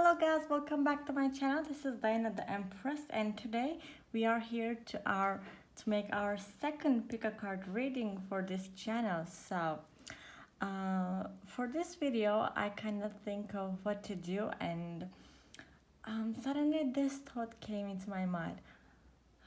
Hello guys, welcome back to my channel. This is Diana the Empress, and today we are here to make our second pick a card reading for this channel. So for this video I kind of think of what to do, and suddenly this thought came into my mind.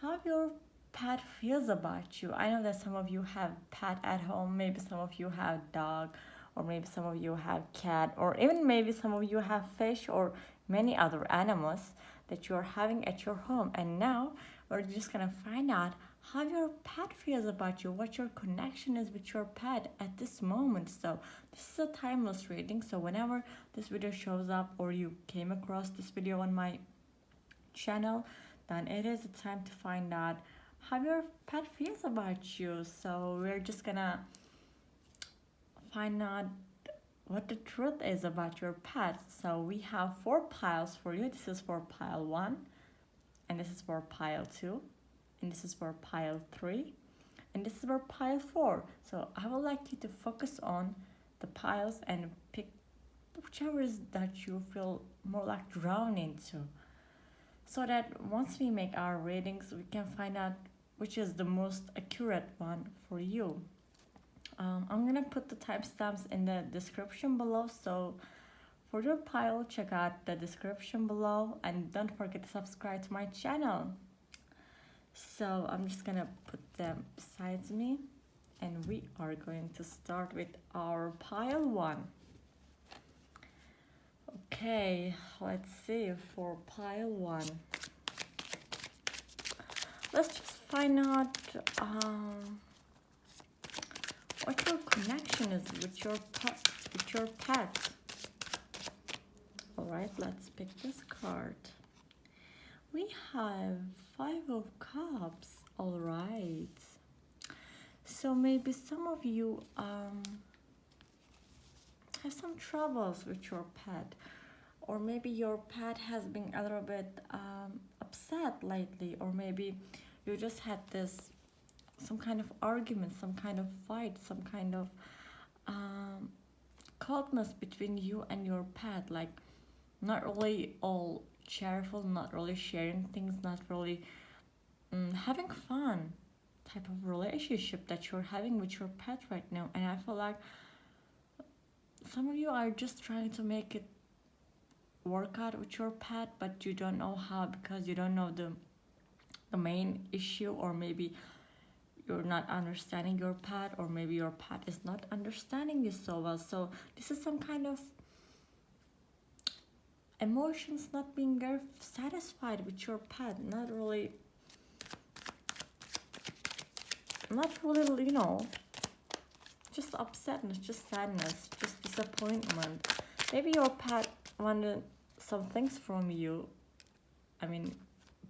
How your pet feels about you. I know that some of you have pet at home, maybe some of you have dog, or maybe some of you have cat, or even maybe some of you have fish or many other animals that you're having at your home. And now we're just gonna find out how your pet feels about you, what your connection is with your pet at this moment. So this is a timeless reading, so whenever this video shows up or you came across this video on my channel, then it is a time to find out how your pet feels about you. So we're just gonna find out what the truth is about your pet. So we have 4 piles for you. This is for pile 1, and this is for pile 2, and this is for pile 3, and this is for pile 4. So I would like you to focus on the piles and pick whichever is that you feel more like drawn into, so that once we make our readings we can find out which is the most accurate one for you. I'm gonna put the timestamps in the description below, so for your pile check out the description below, and don't forget to subscribe to my channel. So I'm just gonna put them beside me, and we are going to start with our pile 1. Okay, let's see for pile 1. Let's just find out what your connection is with your pet. All right, let's pick this card. We have 5 of Cups. All right. So maybe some of you have some troubles with your pet, or maybe your pet has been a little bit upset lately, or maybe you just had some kind of argument, some kind of fight, some kind of coldness between you and your pet, like not really all cheerful, not really sharing things, not really having fun type of relationship that you're having with your pet right now. And I feel like some of you are just trying to make it work out with your pet, but you don't know how, because you don't know the main issue, or maybe you're not understanding your pet, or maybe your pet is not understanding you so well. So this is some kind of emotions not being very satisfied with your pet, not really, just upsetness, just sadness, just disappointment. Maybe your pet wanted some things from you. I mean,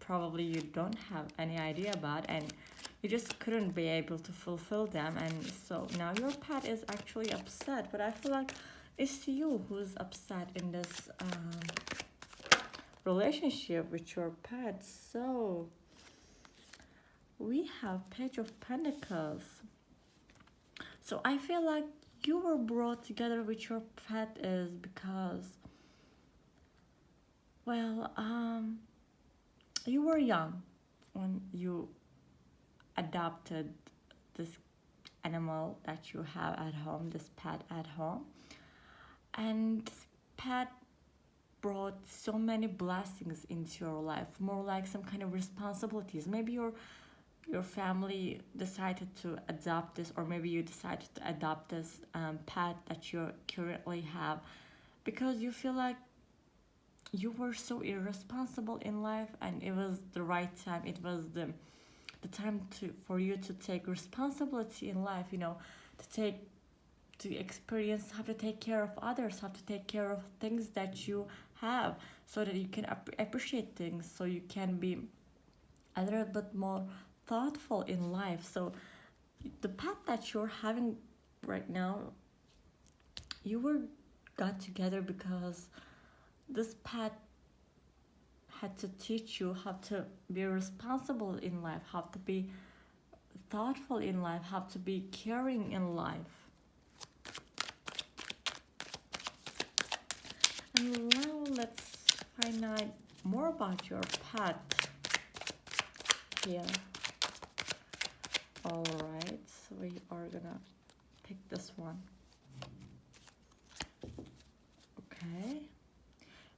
probably you don't have any idea about, and you just couldn't be able to fulfill them, and so now your pet is actually upset. But I feel like it's you who's upset in this relationship with your pet. So we have Page of Pentacles. So I feel like you were brought together with your pet is because, well, you were young when you adopted this animal that you have at home, this pet at home, and this pet brought so many blessings into your life, more like some kind of responsibilities. Maybe your family decided to adopt this, or maybe you decided to adopt this pet that you currently have because you feel like you were so irresponsible in life, and it was the right time. It was the time for you to take responsibility in life, to experience how to take care of others, how to take care of things that you have, so that you can appreciate things, so you can be a little bit more thoughtful in life. So the pet that you're having right now, you got together because this pet had to teach you how to be responsible in life, how to be thoughtful in life, how to be caring in life. And now let's find out more about your pet here. Alright, so we are gonna pick this one. Okay.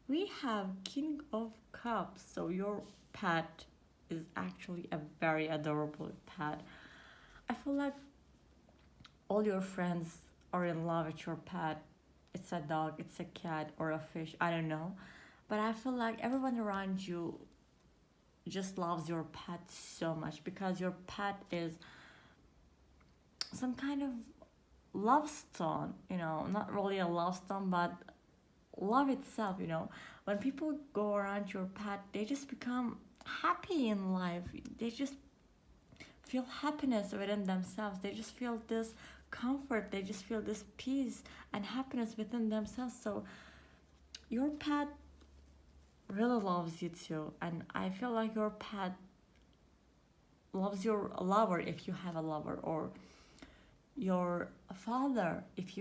We have King of Cups. So your pet is actually a very adorable pet. I feel like all your friends are in love with your pet. It's a dog, it's a cat, or a fish, I don't know. But I feel like everyone around you just loves your pet so much because your pet is some kind of love stone, not really a love stone, but love itself. When people go around your pet, they just become happy in life. They just feel happiness within themselves. They just feel this comfort. They just feel this peace and happiness within themselves. So your pet really loves you too. And I feel like your pet loves your lover if you have a lover, or your father if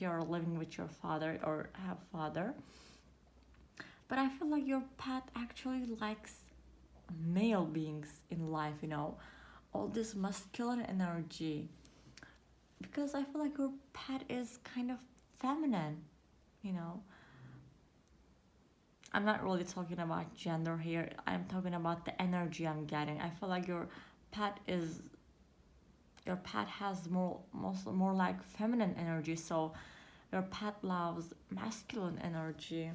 you're living with your father or have father. But I feel like your pet actually likes male beings in life, all this masculine energy. Because I feel like your pet is kind of feminine. I'm not really talking about gender here. I'm talking about the energy I'm getting. I feel like pet is your pet has more like feminine energy, so your pet loves masculine energy.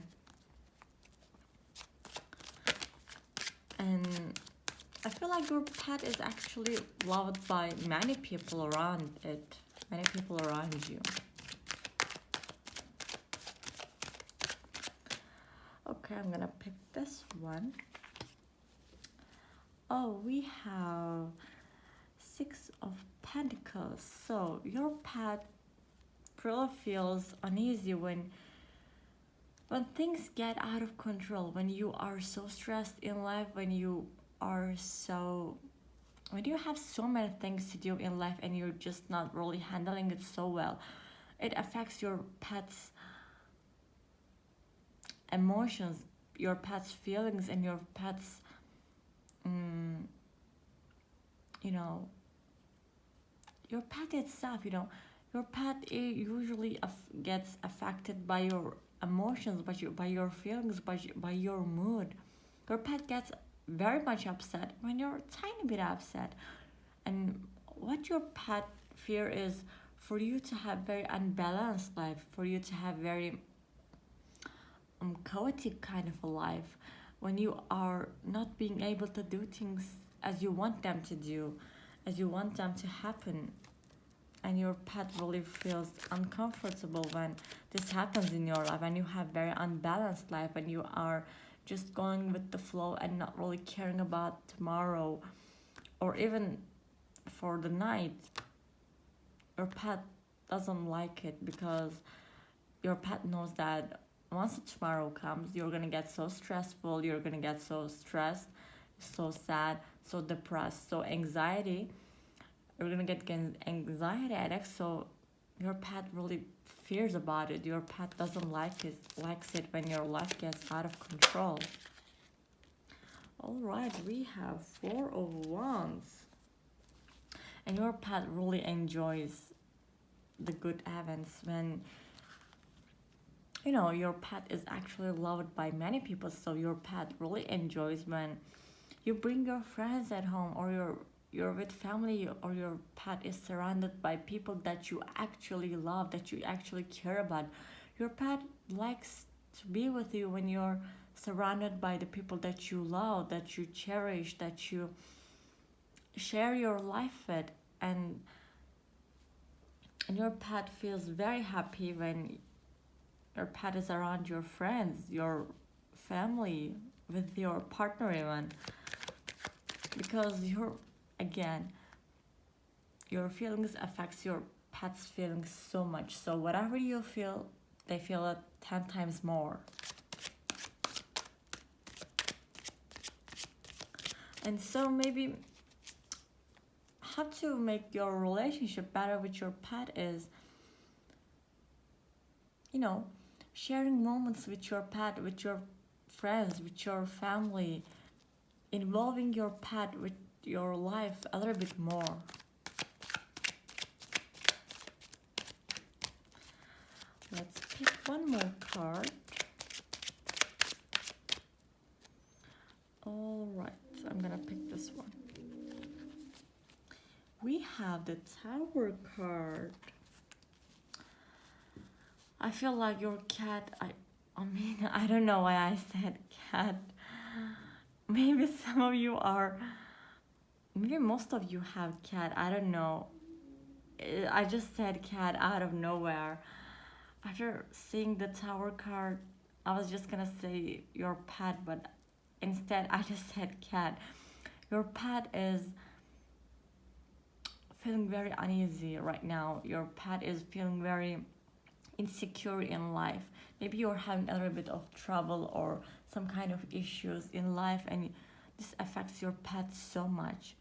And I feel like your pet is actually loved by many people around you. Okay, I'm gonna pick this one. Oh, we have Six of Pentacles. So your pet really feels uneasy when things get out of control, when you are so stressed in life, when you have so many things to do in life and you're just not really handling it so well. It affects your pet's emotions, your pet's feelings, and your pet's your pet itself. Your pet usually gets affected by your emotions, by your feelings, by your mood. Your pet gets very much upset when you're a tiny bit upset. And what your pet fear is for you to have very unbalanced life, for you to have very chaotic kind of a life, when you are not being able to do things as you want them to do, as you want them to happen. And your pet really feels uncomfortable when this happens in your life, and you have very unbalanced life, and you are just going with the flow and not really caring about tomorrow or even for the night. Your pet doesn't like it because your pet knows that once tomorrow comes, you're gonna get so stressful, you're gonna get so stressed, so sad, so depressed, so anxiety. You're gonna get anxiety attacks. So your pet really fears about it. Your pet doesn't likes it when your life gets out of control. All right, we have Four of Wands, and your pet really enjoys the good events when your pet is actually loved by many people. So your pet really enjoys when you bring your friends at home, or you're with family, or your pet is surrounded by people that you actually love, that you actually care about. Your pet likes to be with you when you're surrounded by the people that you love, that you cherish, that you share your life with. And your pet feels very happy when your pet is around your friends, your family, with your partner even. Because again, your feelings affects your pet's feelings so much. So whatever you feel, they feel it 10 times more. And so maybe how to make your relationship better with your pet is, sharing moments with your pet, with your friends, with your family, involving your pet with your life a little bit more. Let's pick one more card. All right, I'm gonna pick this one. We have the Tower card. I feel like your cat, I mean, I don't know why I said cat. Maybe some of you are, maybe most of you have cat, I don't know. I just said cat out of nowhere. After seeing the Tower card, I was just gonna say your pet, but instead I just said cat. Your pet is feeling very uneasy right now. Your pet is feeling very insecure in life. Maybe you're having a little bit of trouble or some kind of issues in life, and this affects your pet so much.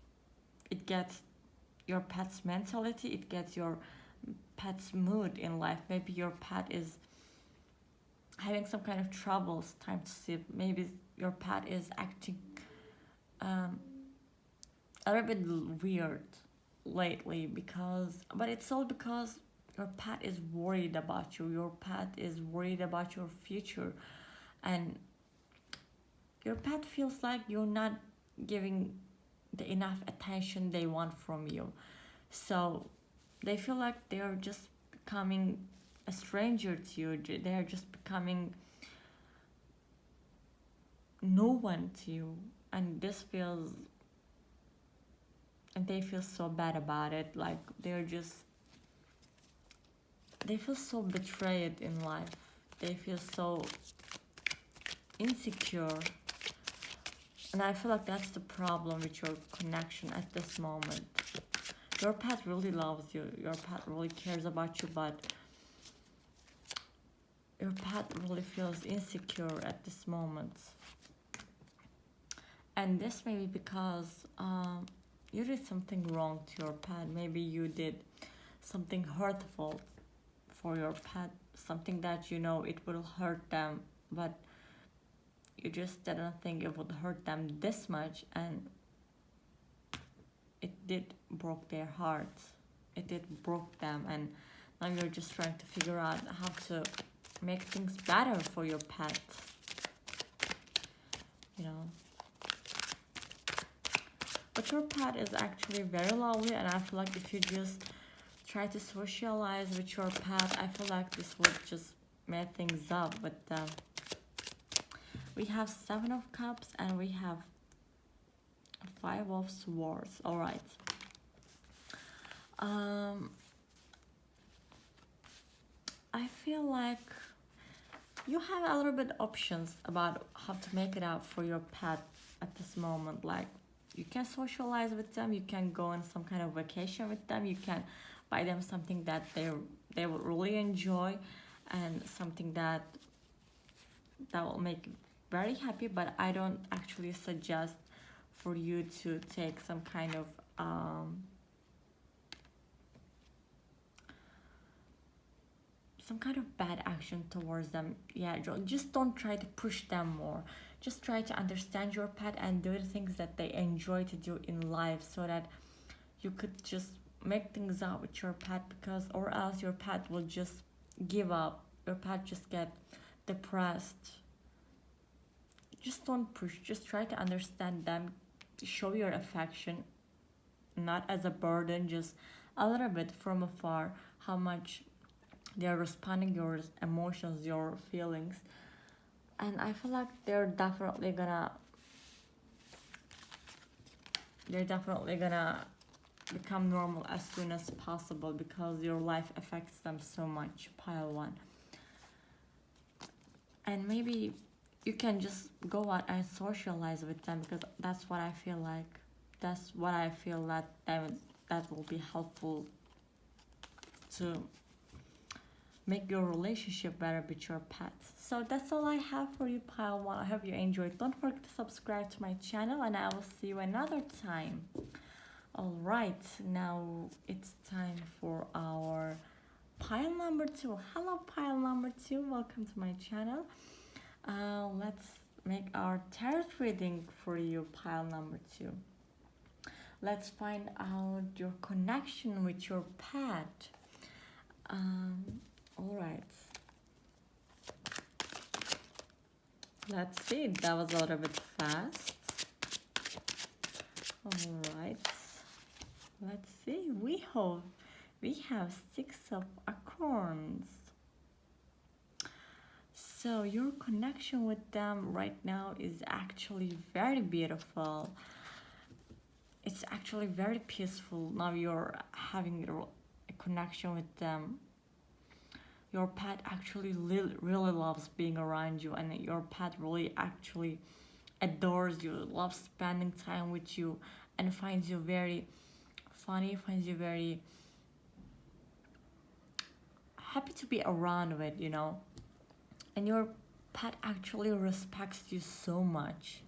It gets your pet's mentality, it gets your pet's mood in life. Maybe your pet is having some kind of troubles time to sleep. Maybe your pet is acting um, a little bit weird lately, but it's all because your pet is worried about you. Your pet is worried about your future, and your pet feels like you're not giving the enough attention they want from you. So they feel like they're just becoming a stranger to you. They're just becoming no one to you, and they feel so bad about it. Like they feel so betrayed in life. They feel so insecure. And I feel like that's the problem with your connection at this moment. Your pet really loves you. Your pet really cares about you, but your pet really feels insecure at this moment. And this may be because you did something wrong to your pet. Maybe you did something hurtful for your pet, something that you know it will hurt them, but you just didn't think it would hurt them this much, and it did broke their hearts. It did broke them, and now you're just trying to figure out how to make things better for your pet. You know. But your pet is actually very lovely, and I feel like if you just try to socialize with your pet, I feel like this would just make things up. But we have 7 of Cups and we have 5 of Swords. All right. I feel like you have a little bit options about how to make it up for your pet at this moment. Like, you can socialize with them, you can go on some kind of vacation with them, you can buy them something that they will really enjoy, and something that will make you very happy. But I don't actually suggest for you to take some kind of bad action towards them. Yeah, just don't try to push them more. Just try to understand your pet and do the things that they enjoy to do in life, so that you could just make things out with your pet, because or else your pet will just give up. Your pet just get depressed. Just don't push. Just try to understand them. Show your affection, not as a burden, just a little bit from afar, how much they're responding your emotions, your feelings. And I feel like they're definitely gonna become normal as soon as possible, because your life affects them so much. Pile 1. And maybe you can just go out and socialize with them, because that's what I feel like. That's what I feel that will be helpful to make your relationship better with your pets. So that's all I have for you, Pile 1. I hope you enjoyed. Don't forget to subscribe to my channel, and I will see you another time. All right, now it's time for our pile number 2. Hello, pile number 2. Welcome to my channel. Let's make our tarot reading for you, pile number 2. Let's find out your connection with your pet. All right. Let's see. That was a little bit fast. All right. Let's see. We have 6 of acorns. So your connection with them right now is actually very beautiful. It's actually very peaceful. Now you're having a connection with them. Your pet actually really loves being around you, and your pet really actually adores you, loves spending time with you, and finds you very funny, finds you very happy to be around with, you know. And your pet actually respects you so much.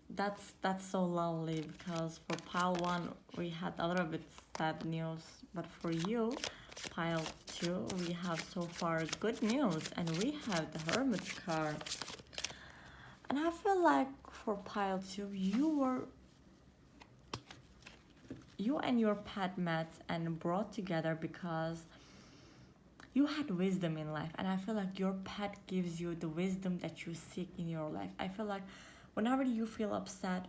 That's so lovely, because for pile 1 we had a little bit sad news, but for you, pile 2, we have so far good news, and we have the Hermit card. And I feel like for pile 2, you and your pet met and brought together because you had wisdom in life, and I feel like your pet gives you the wisdom that you seek in your life. I feel like whenever you feel upset,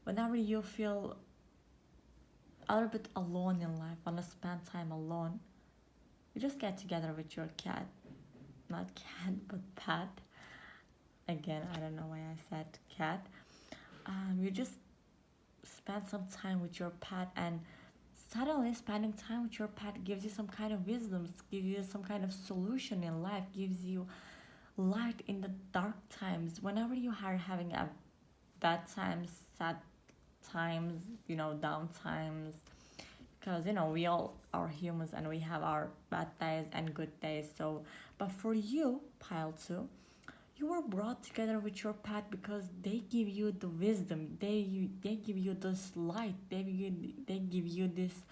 whenever you feel a little bit alone in life, want to spend time alone, you just get together with your cat. Not cat, but pet. Again, I don't know why I said cat. You just spend some time with your pet, and suddenly spending time with your pet gives you some kind of wisdom, gives you some kind of solution in life, gives you light in the dark times. Whenever you are having a bad times, sad times, you know, down times, because, you know, we all are humans and we have our bad days and good days. So, but for you, pile 2, you were brought together with your pet because they give you the wisdom, they give you this light, they give you this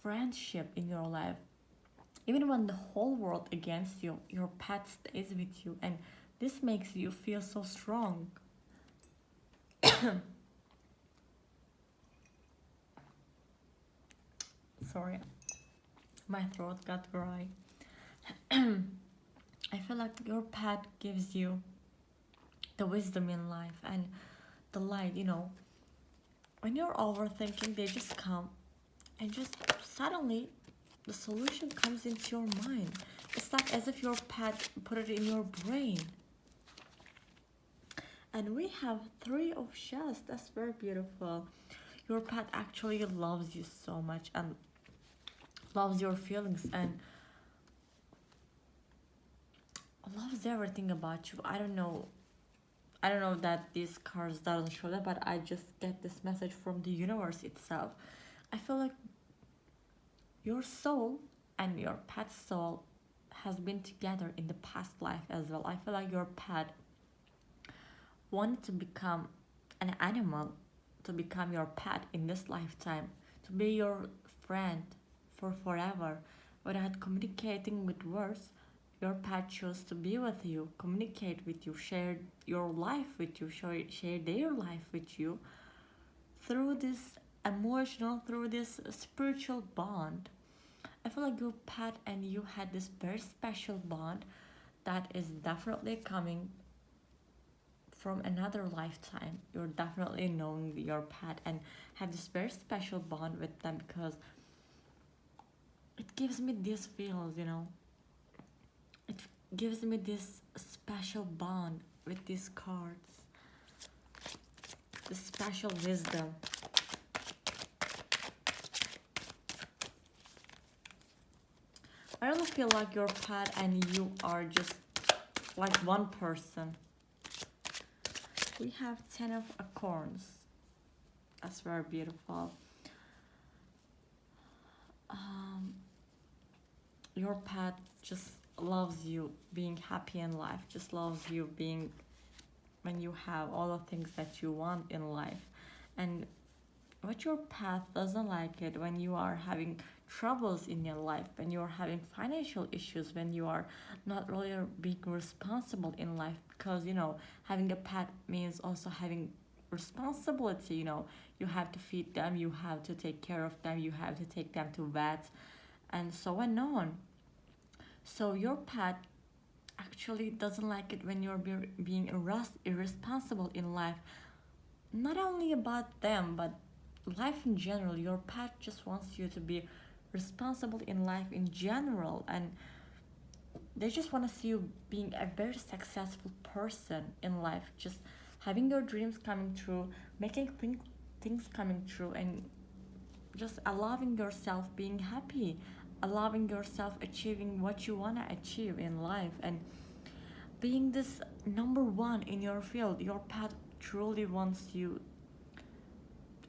friendship in your life. Even when the whole world against you, your pet stays with you, and this makes you feel so strong. Sorry, my throat got dry. I feel like your pet gives you the wisdom in life and the light, you know. When you're overthinking, they just come and just suddenly the solution comes into your mind. It's like as if your pet put it in your brain. And we have 3 of shells. That's very beautiful. Your pet actually loves you so much and loves your feelings and loves everything about you. I don't know that these cards doesn't show that, but I just get this message from the universe itself. I feel like your soul and your pet's soul has been together in the past life as well. I feel like your pet wanted to become an animal, to become your pet in this lifetime, to be your friend for forever. Without communicating with words, your pet chose to be with you, communicate with you, share your life with you, share their life with you through this emotional, through this spiritual bond. I feel like your pet and you had this very special bond that is definitely coming from another lifetime. You're definitely knowing your pet and have this very special bond with them, because it gives me these feels, you know. It gives me this special bond with these cards, this special wisdom. I really feel like your pet and you are just like one person. We have 10 of acorns. That's very beautiful. Your pet just loves you being happy in life, just loves you being when you have all the things that you want in life. And what your pet doesn't like it when you are having troubles in your life, when you are having financial issues, when you are not really being responsible in life, because having a pet means also having responsibility. You have to feed them, you have to take care of them, you have to take them to vet, and so on. So your pet actually doesn't like it when you're being irresponsible in life, not only about them but life in general. Your pet just wants you to be responsible in life in general, and they just want to see you being a very successful person in life, just having your dreams coming true, making things coming true, and just allowing yourself being happy, allowing yourself achieving what you want to achieve in life, and being this number one in your field. Your pet truly wants you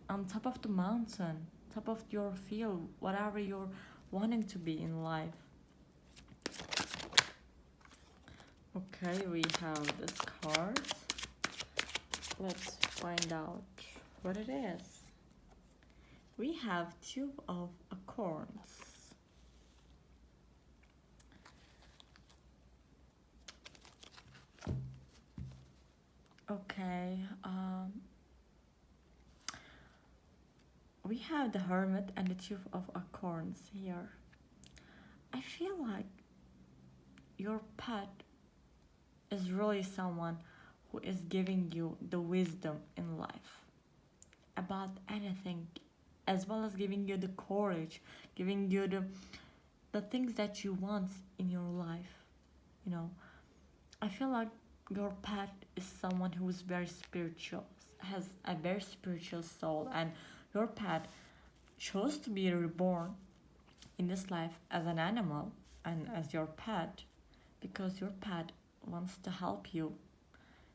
on top of the mountain, top of your field, whatever you're wanting to be in life. Okay, we have this card. Let's find out what it is. We have two of acorns. Okay, we have the hermit and the two of acorns here. I feel like your pet is really someone who is giving you the wisdom in life about anything, as well as giving you the courage, giving you the things that you want in your life. You know, I feel like your pet is someone who is very spiritual, has a very spiritual soul, and your pet chose to be reborn in this life as an animal and as your pet, because your pet wants to help you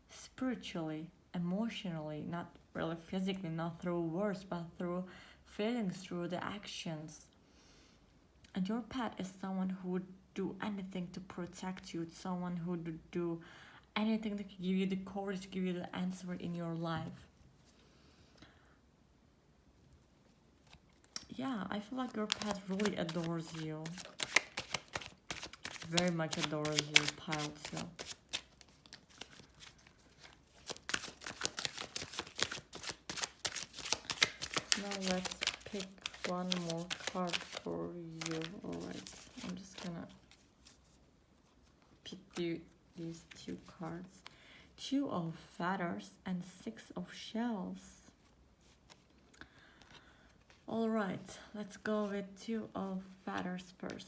spiritually, emotionally, not really physically, not through words, but through feelings, through the actions. And your pet is someone who would do anything to protect you. It's someone who would do anything that can give you the courage, to give you the answer in your life. Yeah, I feel like your pet really adores you. Very much adores you, pile two. Now let's pick one more card for you. Alright, I'm just gonna pick these two cards. Two of feathers and six of shells. Alright, let's go with two of feathers first.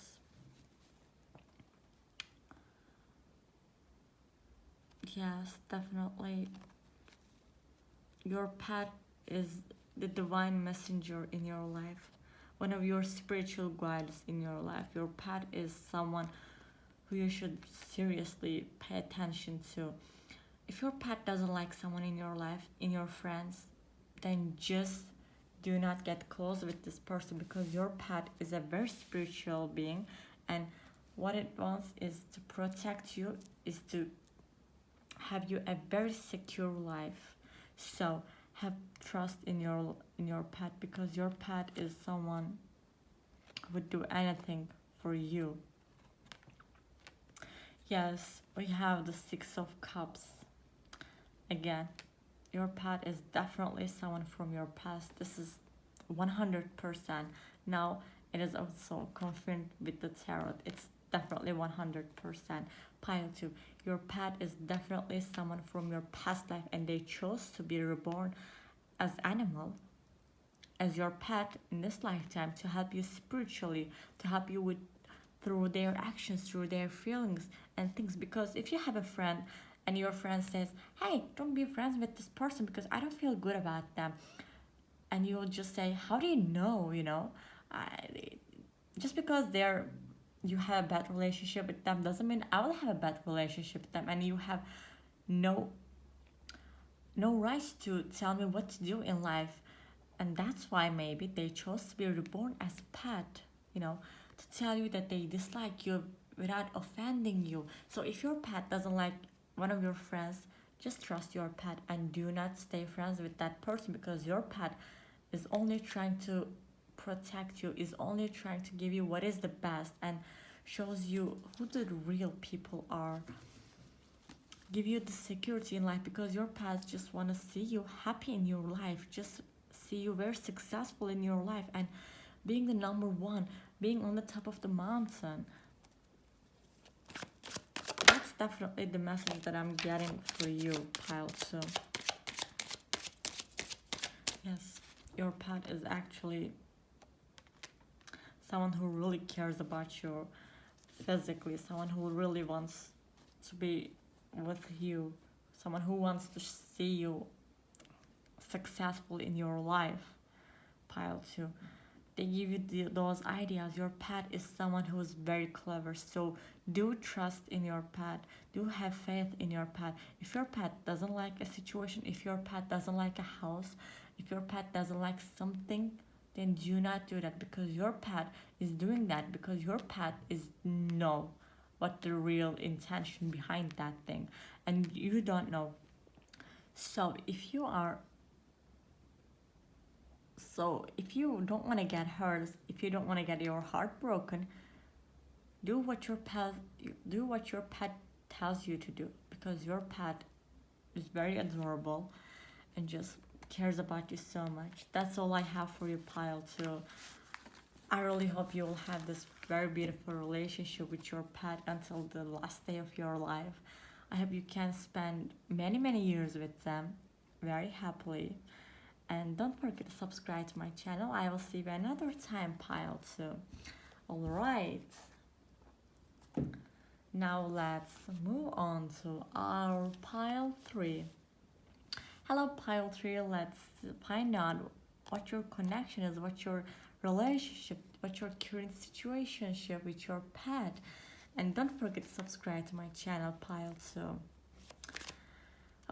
Yes, definitely. Your pet is the divine messenger in your life, one of your spiritual guides in your life. Your pet is someone who you should seriously pay attention to. If your pet doesn't like someone in your life, in your friends, then just do not get close with this person, because your pet is a very spiritual being, and what it wants is to protect you, is to have you a very secure life. So have trust in your pet, because your pet is someone who would do anything for you. Yes, we have the Six of Cups. Again, your pet is definitely someone from your past. This is 100%. Now it is also confirmed with the tarot. It's definitely 100%. Pile 2. Your pet is definitely someone from your past life, and they chose to be reborn as animal, as your pet in this lifetime, to help you spiritually, to help you with through their actions, through their feelings and things. Because if you have a friend and your friend says, hey, don't be friends with this person because I don't feel good about them, and you'll just say, how do you know, I, just because you have a bad relationship with them doesn't mean I will have a bad relationship with them, and you have no rights to tell me what to do in life. And that's why maybe they chose to be reborn as a pet, to tell you that they dislike you without offending you. So if your pet doesn't like one of your friends, just trust your pet and do not stay friends with that person, because your pet is only trying to protect you, is only trying to give you what is the best, and shows you who the real people are, give you the security in life, because your pets just want to see you happy in your life, just see you very successful in your life and being the number one, being on the top of the mountain. That's definitely the message that I'm getting for you, pile 2. Yes, your pet is actually someone who really cares about you physically, someone who really wants to be with you, someone who wants to see you successful in your life, pile 2. They give you those ideas. Your pet is someone who is very clever, so do trust in your pet, do have faith in your pet. If your pet doesn't like a situation, if your pet doesn't like a house, if your pet doesn't like something, then do not do that, because your pet is doing that because your pet is know what the real intention behind that thing, and you don't know. So if you don't want to get hurt, if you don't want to get your heart broken, do what your pet tells you to do, because your pet is very adorable and just cares about you so much. That's all I have for you, pile 2. I really hope you will have this very beautiful relationship with your pet until the last day of your life. I hope you can spend many, many years with them very happily. And don't forget to subscribe to my channel. I will see you another time, pile 2. Alright. Now let's move on to our pile 3. Hello, pile 3. Let's find out what your connection is, what your relationship, what your current situationship with your pet. And don't forget to subscribe to my channel, pile 2.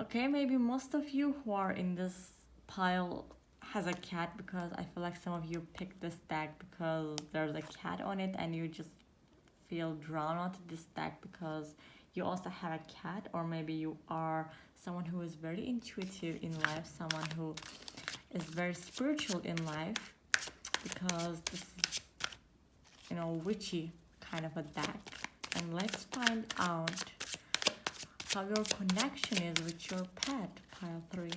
Okay, maybe most of you who are in this pile has a cat, because I feel like some of you picked this deck because there's a cat on it and you just feel drawn onto this deck because you also have a cat, or maybe you are someone who is very intuitive in life, someone who is very spiritual in life, because this is, witchy kind of a deck. And let's find out how your connection is with your pet, pile 3.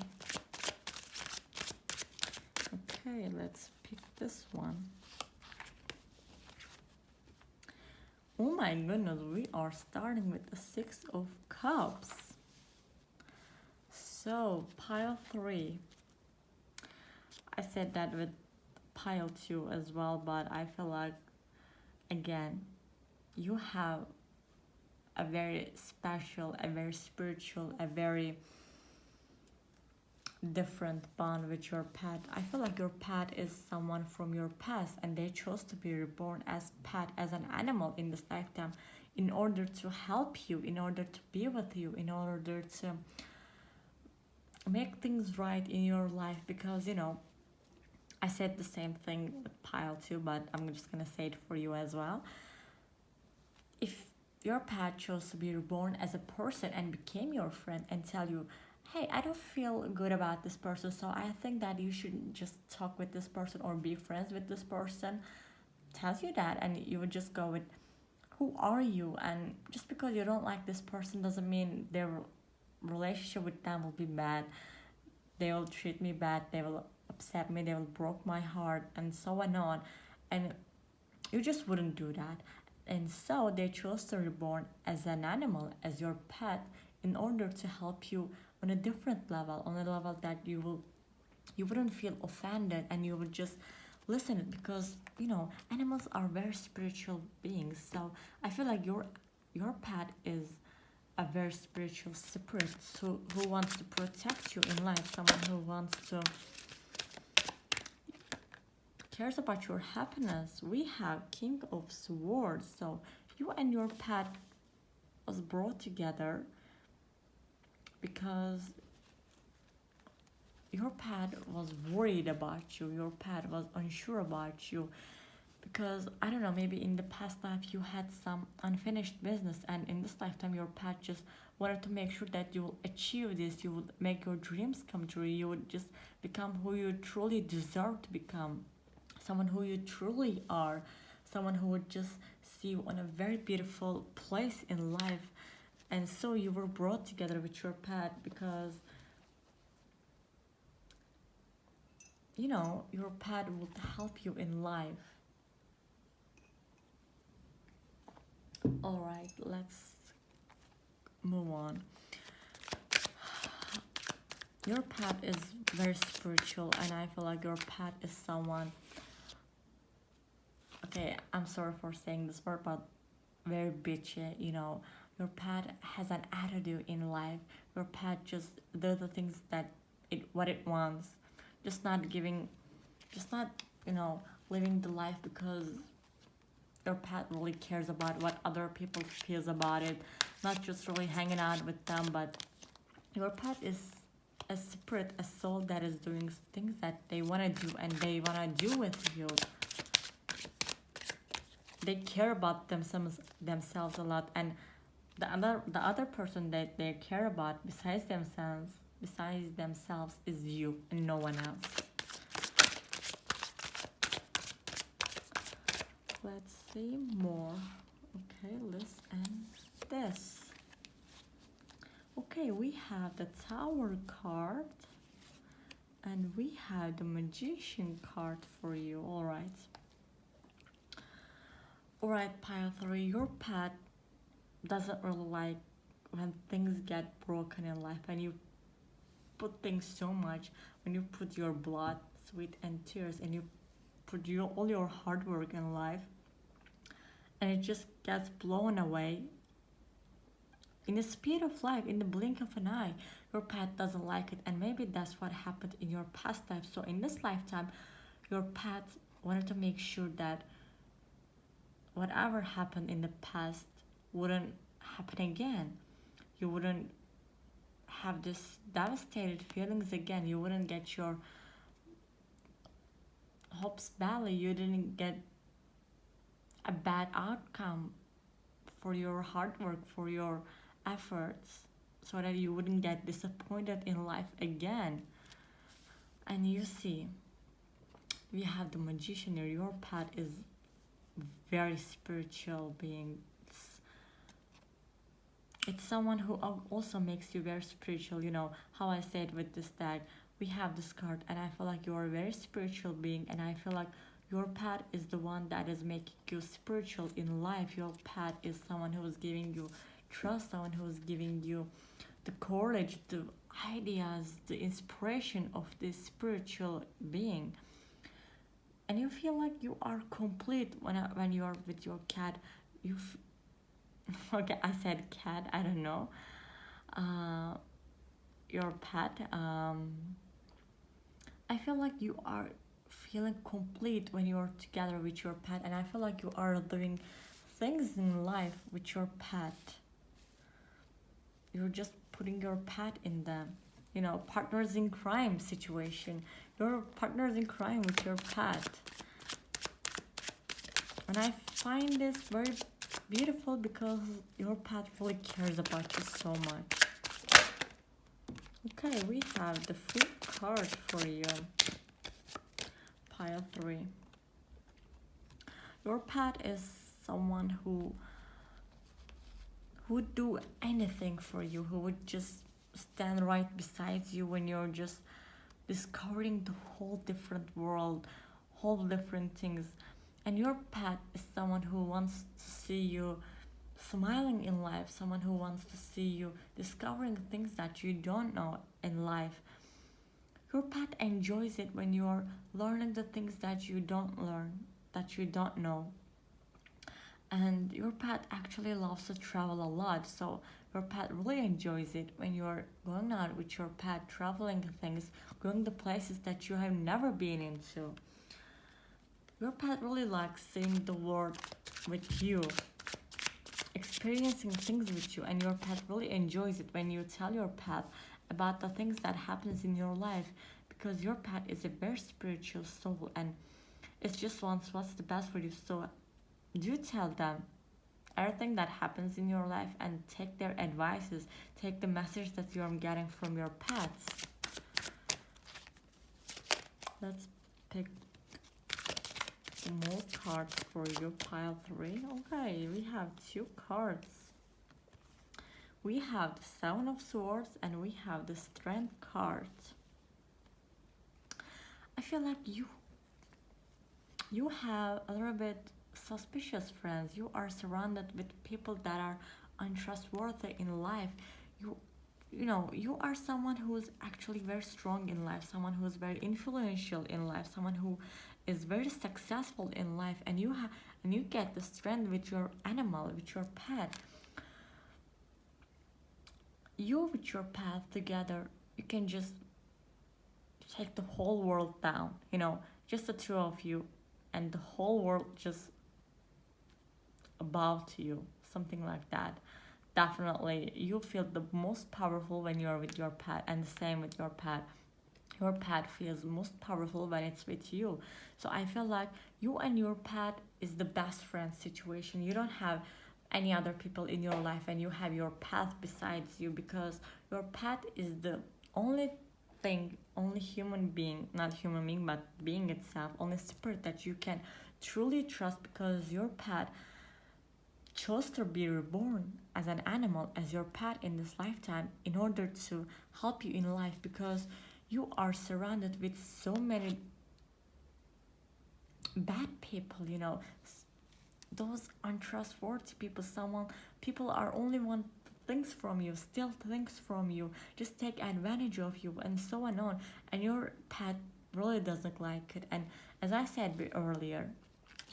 Okay, let's pick this one. Oh my goodness, we are starting with the 6 of Cups. So, pile 3. I said that with pile 2 as well, but I feel like, again, you have a very special, a very spiritual, a very different bond with your pet. I feel like your pet is someone from your past and they chose to be reborn as pet, as an animal in this lifetime, in order to help you, in order to be with you, in order to make things right in your life. Because I said the same thing with pile 2, but I'm just gonna say it for you as well. If your pet chose to be reborn as a person and became your friend and tell you, hey, I don't feel good about this person, so I think that you should just talk with this person or be friends with this person, tells you that, and you would just go with, who are you? And just because you don't like this person doesn't mean their relationship with them will be bad. They will treat me bad, they will upset me, they will break my heart, and so on. And you just wouldn't do that. And so they chose to reborn as an animal, as your pet, in order to help you on a different level, on a level that you wouldn't feel offended, and you would just listen, because animals are very spiritual beings. So I feel like your pet is a very spiritual spirit, so who wants to protect you in life, someone who wants to cares about your happiness. We have King of Swords, so you and your pet was brought together because your pet was worried about you, your pet was unsure about you, because I don't know, maybe in the past life you had some unfinished business, and in this lifetime your pet just wanted to make sure that you will achieve this, you would make your dreams come true, you would just become who you truly deserve to become, someone who you truly are, someone who would just see you on a very beautiful place in life. And so you were brought together with your pet because your pet would help you in life. All right, let's move on. Your pet is very spiritual, and I feel like your pet is someone. Okay, I'm sorry for saying this word, but very bitchy. Your pet has an attitude in life. Your pet just does the things that what it wants, just not giving, just not living the life because your pet really cares about what other people feels about it, not just really hanging out with them, but your pet is a spirit, a soul that is doing things that they want to do and they want to do with you. They care about themselves a lot, and the other person that they care about besides themselves is you and no one else. Let's see more. Okay, let's end this. Okay, we have the Tower card and we have the Magician card for you. Alright, pile 3, your pet doesn't really like when things get broken in life, and you put things so much, when you put your blood, sweat and tears, and you put all your hard work in life, and it just gets blown away in the speed of life, in the blink of an eye. Your pet doesn't like it, and maybe that's what happened in your past life. So in this lifetime, your pet wanted to make sure that whatever happened in the past wouldn't happen again. You wouldn't have this devastated feelings again. You wouldn't get your hopes badly. You didn't get a bad outcome for your hard work, for your efforts, so that you wouldn't get disappointed in life again. And you see, we have the Magician here. Your pet is very spiritual being. It's someone who also makes you very spiritual. How I said with this deck, we have this card, and I feel like you are a very spiritual being, and I feel like your pet is the one that is making you spiritual in life. Your pet is someone who is giving you trust, someone who is giving you the courage, the ideas, the inspiration of this spiritual being. And you feel like you are complete when you are with your cat. Okay, I said cat, I don't know. Your pet. I feel like you are feeling complete when you're together with your pet, and I feel like you are doing things in life with your pet. You're just putting your pet in the partners in crime situation. You're partners in crime with your pet, and I find this very beautiful because your pet really cares about you so much. Okay, we have the free card for you. Pile 3. Your pet is someone who would do anything for you, who would just stand right beside you when you're just discovering the whole different world, whole different things. And your pet is someone who wants to see you smiling in life, someone who wants to see you discovering things that you don't know in life. Your pet enjoys it when you're learning the things that you don't learn, that you don't know. And your pet actually loves to travel a lot, so your pet really enjoys it when you're going out with your pet, traveling things, going to places that you have never been into. Your pet really likes seeing the world with you, experiencing things with you, and your pet really enjoys it when you tell your pet about the things that happens in your life, because your pet is a very spiritual soul, and It just wants what's the best for you. So do tell them everything that happens in your life and take their advices, take the message that you're getting from your pets. Let's pick more cards for you, pile 3. Okay, we have 2 cards. We have the Seven of Swords and we have the Strength card. I feel like you have a little bit suspicious friends. You are surrounded with people that are untrustworthy in life. You are someone who is actually very strong in life, someone who is very influential in life, someone who is very successful in life, and you get the strength with your animal, with your pet. You with your pet together, you can just take the whole world down, just the two of you, and the whole world just bow to you, something like that. Definitely, you feel the most powerful when you're with your pet, and the same with your pet. Your pet feels most powerful when it's with you. So I feel like you and your pet is the best friend situation. You don't have any other people in your life, and you have your pet besides you, because your pet is the only thing, only human being, not human being, but being itself, only spirit that you can truly trust, because your pet chose to be reborn as an animal, as your pet in this lifetime, in order to help you in life, because you are surrounded with so many bad people, those untrustworthy people are only want things from you, steal things from you, just take advantage of you, and so on. And your pet really doesn't like it. And as I said earlier,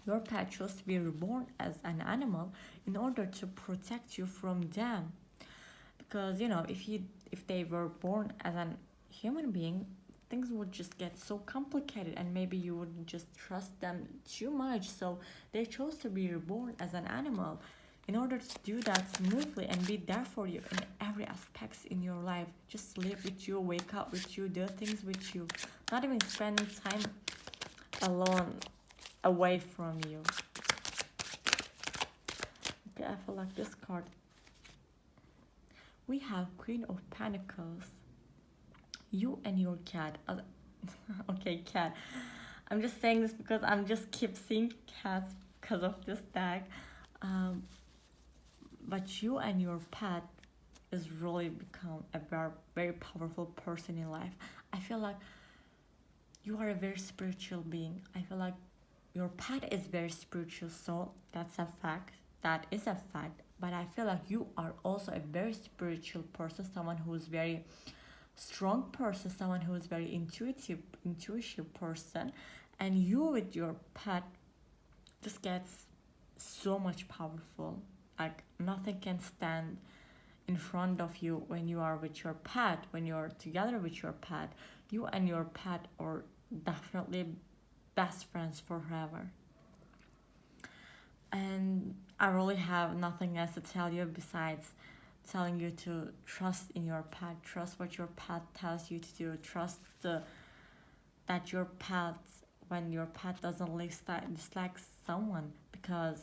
your pet chose to be reborn as an animal in order to protect you from them. Because if they were born as a human being, things would just get so complicated, and maybe you wouldn't just trust them too much. So they chose to be reborn as an animal in order to do that smoothly and be there for you in every aspects in your life. Just sleep with you, wake up with you, do things with you, not even spending time alone away from you. Okay, I feel like this card. We have Queen of Pentacles. You and your cat. Okay, cat. I'm just saying this because I'm just keep seeing cats because of this deck. But you and your pet is really become a very, very powerful person in life. I feel like you are a very spiritual being. I feel like your pet is very spiritual, so that's a fact. That is a fact. But I feel like you are also a very spiritual person, someone who is very strong person, someone who is very intuitive person, and you with your pet just gets so much powerful. Like nothing can stand in front of you when you are with your pet, when you're together with your pet. You and your pet are definitely best friends forever. And I really have nothing else to tell you besides telling you to trust in your pet, trust what your pet tells you to do, trust that your pet, when your pet doesn't dislike someone, because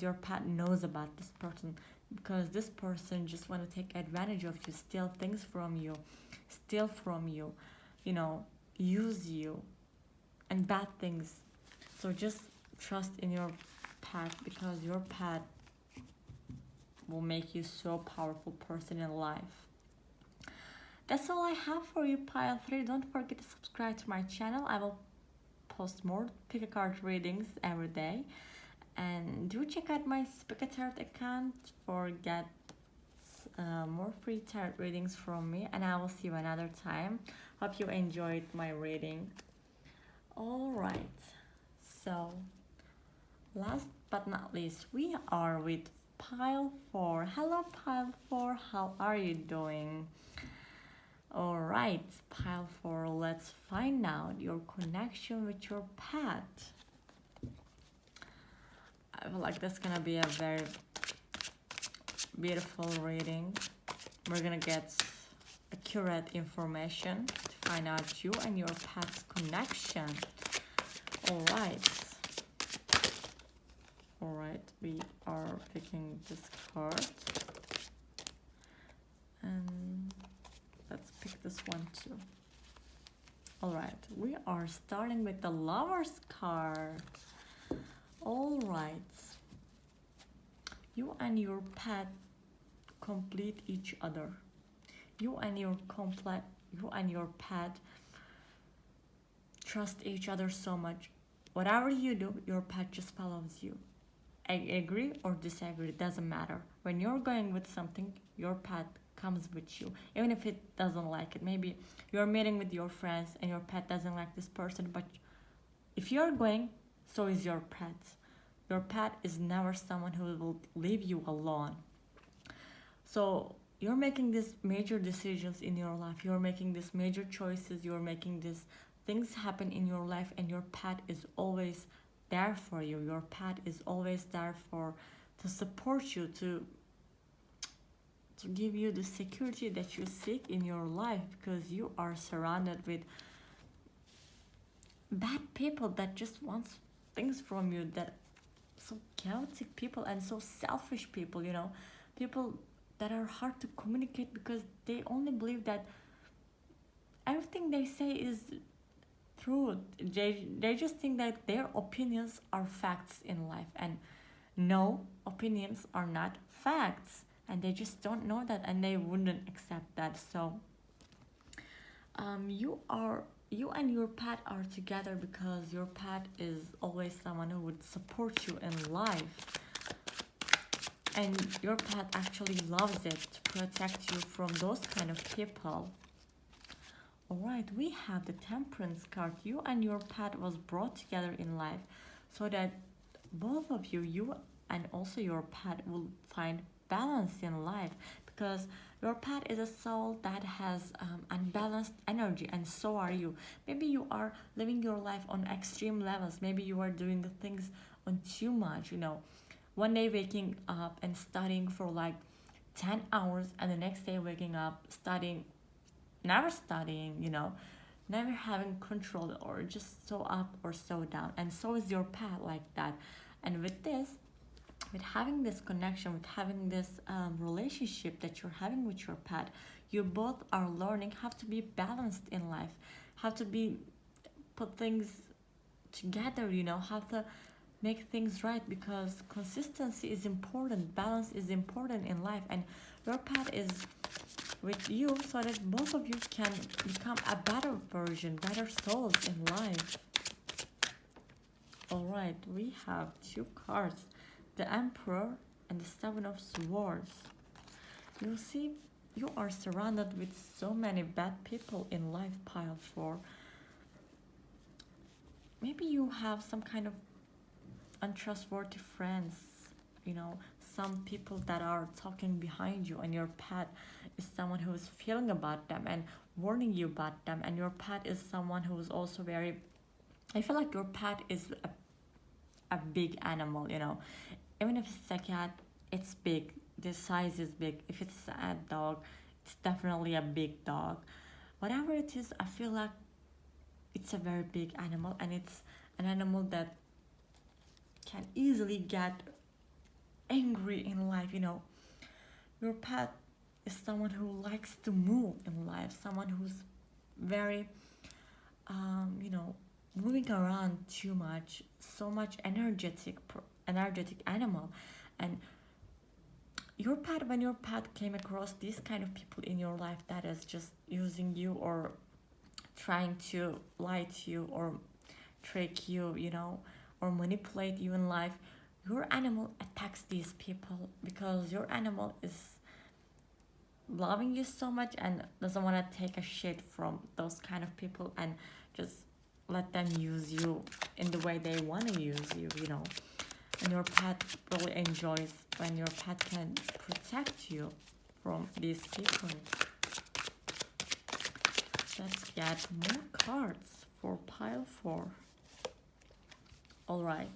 your pet knows about this person, because this person just want to take advantage of you, steal things from you, use you, and bad things. So just trust in your pet, because your pet will make you so powerful person in life. That's all I have for you, pile 3. Don't forget to subscribe to my channel. I will post more pick a card readings every day, and do check out my Pick a Tarot account for get more free tarot readings from me, and I will see you another time. Hope you enjoyed my reading. All right, so last but not least, we are with pile 4. Hello, pile 4. How are you doing? All right, pile 4. Let's find out your connection with your pet. I feel like that's gonna be a very beautiful reading. We're gonna get accurate information to find out you and your pet's connection. All right. All right, we are picking this card. And let's pick this one too. All right, we are starting with the Lover's card. All right. You and your pet complete each other. You and your pet trust each other so much. Whatever you do, your pet just follows you. I agree or disagree, it doesn't matter. When you're going with something, your pet comes with you, even if it doesn't like it. Maybe you're meeting with your friends and your pet doesn't like this person, but if you're going, so is your pet. Your pet is never someone who will leave you alone. So you're making these major decisions in your life. You're making these major choices. You're making these things happen in your life, and your pet is always there for you. Your pet is always there to support you, to give you the security that you seek in your life, because you are surrounded with bad people that just wants things from you, that so chaotic people and so selfish people, people that are hard to communicate because they only believe that everything they say is true. They just think that their opinions are facts in life, and no, opinions are not facts, and they just don't know that, and they wouldn't accept that. So you and your pet are together because your pet is always someone who would support you in life, and your pet actually loves it to protect you from those kind of people. All right, we have the Temperance card. You and your pet was brought together in life so that both of you and also your pet will find balance in life, because your pet is a soul that has unbalanced energy, and so are you. Maybe you are living your life on extreme levels. Maybe you are doing the things on too much, one day waking up and studying for like 10 hours, and the next day waking up never studying, never having control, or just so up or so down. And so is your pet like that. And with having this connection, with having this relationship that you're having with your pet, you both are learning how to be balanced in life, how to put things together, how to make things right, because consistency is important, balance is important in life, and your pet is with you so that both of you can become a better version, better souls in life. All right, we have two cards, the Emperor and the Seven of Swords. You see, you are surrounded with so many bad people in life, pile 4. Maybe you have some kind of untrustworthy friends, some people that are talking behind you, and your pet is someone who is feeling about them and warning you about them, and your pet is someone who is also very, I feel like your pet is a big animal, even if it's a cat, it's big, the size is big. If it's a dog, it's definitely a big dog. Whatever it is, I feel like it's a very big animal, and it's an animal that can easily get angry in life. Your pet is someone who likes to move in life, someone who's very moving around too much, so much energetic animal. And when your pet came across these kind of people in your life that is just using you or trying to lie to you or trick you, or manipulate you in life, your animal attacks these people because your animal is loving you so much and doesn't want to take a shit from those kind of people and just let them use you in the way they want to use you, And your pet really enjoys when your pet can protect you from these people. Let's get more cards for pile 4. All right.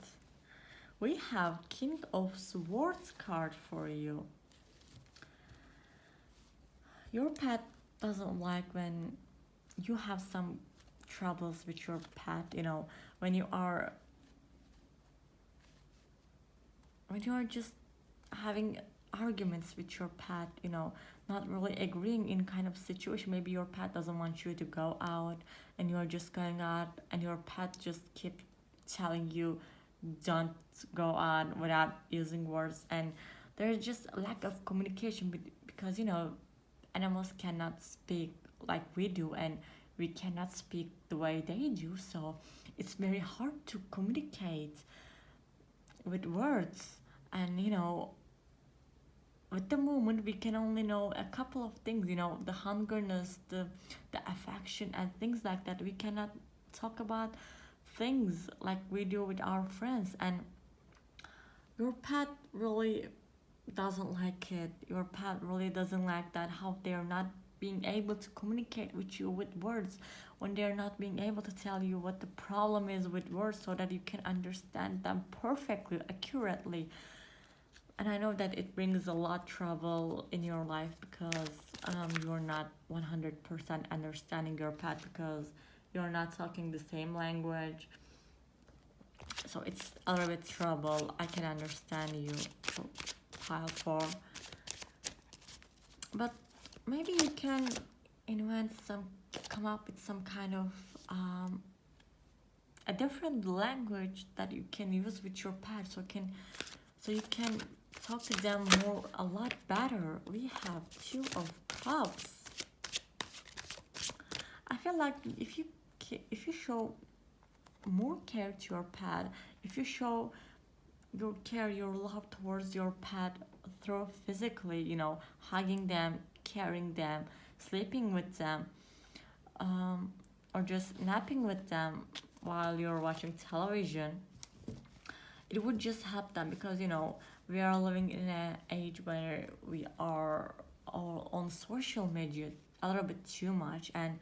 We have King of Swords card for you. Your pet doesn't like when you have some troubles with your pet, you know, when you are when you are just having arguments with your pet, you know, not really agreeing in kind of situation. Maybe your pet doesn't want you to go out and you're just going out and your pet just keep telling you don't go out without using words, and there's just a lack of communication because you know animals cannot speak like we do, and we cannot speak the way they do, so it's very hard to communicate with words. And you know, at the moment we can only know a couple of things, you know, the hungerness, the affection and things like that. We cannot talk about things like we do with our friends, and your pet really doesn't like it. Your pet really doesn't like that, how they're not being able to communicate with you with words, when they're not being able to tell you what the problem is with words so that you can understand them perfectly, accurately. And I know that it brings a lot trouble in your life because you're not 100% understanding your pet because you're not talking the same language. So it's a little bit trouble. I can understand you, pile four. But maybe you can invent some, come up with some kind of a different language that you can use with your pet, so you can talk to them more, a lot better. We have two of cups. I feel like if you show more care to your pet, if you show your care, your love towards your pet through physically, you know, hugging them, caring them, sleeping with them, or just napping with them while you're watching television, it would just help them because you know we are living in an age where we are all on social media a little bit too much, and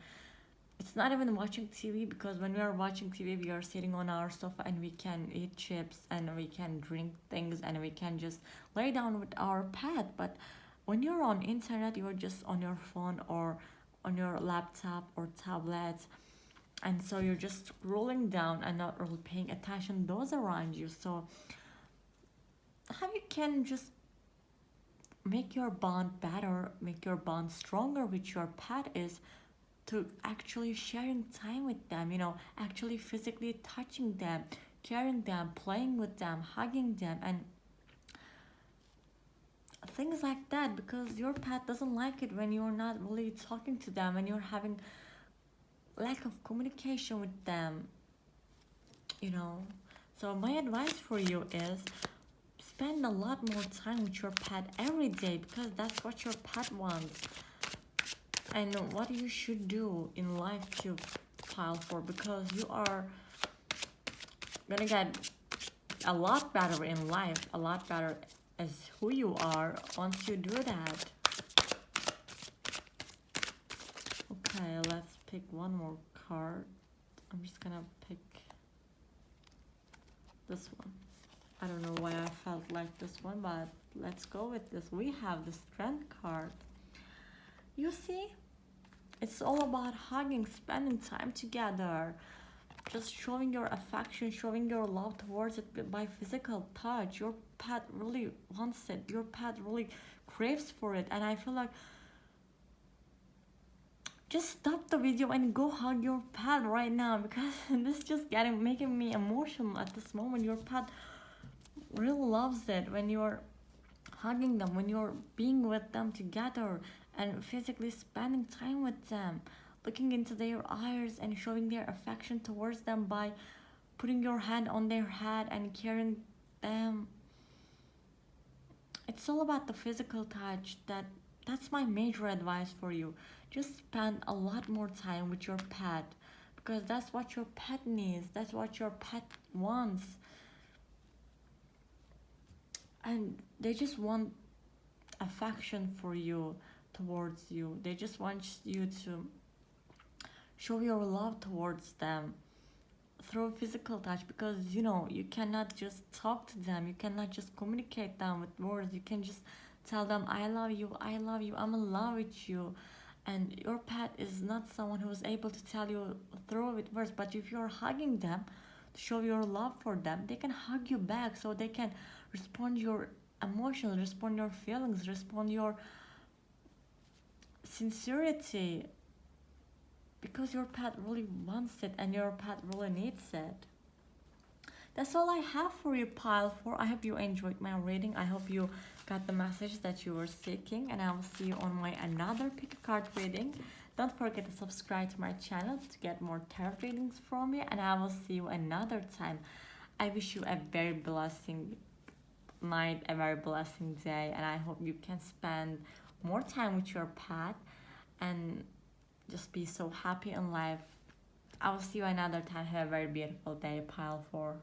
it's not even watching TV because when we are watching TV we are sitting on our sofa and we can eat chips and we can drink things and we can just lay down with our pet. But when you're on internet you're just on your phone or on your laptop or tablet, and so you're just scrolling down and not really paying attention those around you. So how you can just make your bond better, make your bond stronger with your pet is to actually sharing time with them, you know, actually physically touching them, caring them, playing with them, hugging them, and things like that, because your pet doesn't like it when you're not really talking to them and you're having lack of communication with them, you know. So my advice for you is spend a lot more time with your pet every day because that's what your pet wants. And what you should do in life to pile for, because you are gonna get a lot better in life, a lot better as who you are once you do that. Okay, let's pick one more card. I'm just gonna pick this one. I don't know why I felt like this one, but let's go with this. We have the Strength card. You see, it's all about hugging, spending time together, just showing your affection, showing your love towards it by physical touch. Your pet really wants it. Your pet really craves for it. And I feel like just stop the video and go hug your pet right now, because this is just making me emotional at this moment. Your pet really loves it when you're hugging them, when you're being with them together and physically spending time with them, looking into their eyes and showing their affection towards them by putting your hand on their head and carrying them. It's all about the physical touch. That's my major advice for you. Just spend a lot more time with your pet, because that's what your pet needs, that's what your pet wants. And they just want affection for you, towards you. They just want you to show your love towards them through physical touch, because you know you cannot just talk to them, you cannot just communicate them with words. You can just tell them I love you, I'm in love with you, And your pet is not someone who is able to tell you through with words, but if you're hugging them to show your love for them, they can hug you back, so they can respond your emotions, respond your feelings, respond your sincerity, because your pet really wants it and your pet really needs it. That's all I have for you, pile 4. I hope you enjoyed my reading. I hope you got the message that you were seeking, and I will see you on my another pick a card reading. Don't forget to subscribe to my channel to get more tarot readings from me, and I will see you another time. I wish you a very blessing night, a very blessing day, and I hope you can spend more time with your pet and just be so happy in life. I will see you another time. Have a very beautiful day, pile 4.